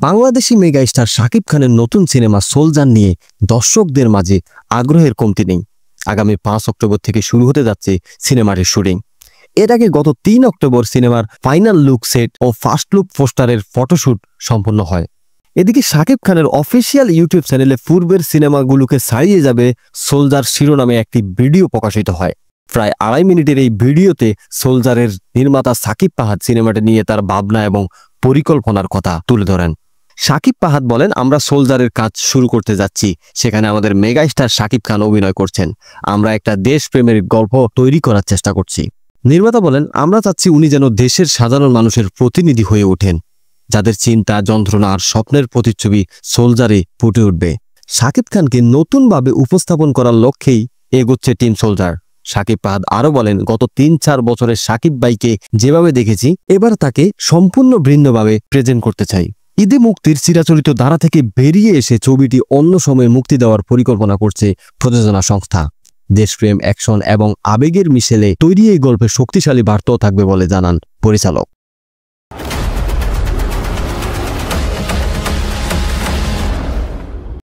Bangladeshi mega star Shakib খানের নতুন cinema soldier নিয়ে দর্শকদের মাঝে আগ্রহের কমতি নেই। আগামী 5 অক্টোবর থেকে শুরু হতে যাচ্ছে সিনেমাটির শুটিং। এর আগে গত 3 অক্টোবর সিনেমার ফাইনাল লুক সেট ও ফার্স্ট লুক পোস্টারের ফটোশুট সম্পন্ন হয়। এদিকে শাকিব খানের অফিসিয়াল ইউটিউব চ্যানেলে পূর্বের সিনেমাগুলোকে ছাড়িয়ে যাবে সোলজার শিরোনামে একটি ভিডিও প্রকাশিত হয়। প্রায় 2.5 মিনিটের এই ভিডিওতে সোলজারের নির্মাতা সাকিব ফাহাদ সিনেমাটি নিয়ে তার ভাবনা এবং পরিকল্পনার কথা তুলে ধরেন। সাকিব ফাহাদ বলেন, আমরা সোলজারের কাজ শুরু করতে যাচ্ছি, সেখানে আমাদের মেগা স্টার শাকিব খান অভিনয় করছেন। আমরা একটা দেশপ্রেমের গল্প তৈরি করার চেষ্টা করছি। নির্মাতা বলেন, আমরা চাচ্ছি উনি যেন দেশের সাধারণ মানুষের প্রতিনিধি হয়ে ওঠেন, যাদের চিন্তা, যন্ত্রণা আর স্বপ্নের প্রতিচ্ছবি সোলজারে ফুটে উঠবে। শাকিব খানকে নতুনভাবে উপস্থাপন করার লক্ষ্যেই এগোচ্ছে টিম সোলজার। শাকিব ফাহাদ আরো বলেন, গত 3-4 বছরের শাকিব ভাইকে যেভাবে দেখেছি, এবার তাকে সম্পূর্ণ ভিন্নভাবে প্রেজেন্ট করতে চাই। ঈদে মুক্তির চিরাচরিত ধারা থেকে বেরিয়ে এসে ছবিটি অন্য সময়ে মুক্তি দেওয়ার পরিকল্পনা করছে প্রযোজনা সংস্থা। দেশপ্রেম, অ্যাকশন এবং আবেগের মিশেলে তৈরি এই গল্পে শক্তিশালী বার্তাও থাকবে বলে জানান পরিচালক।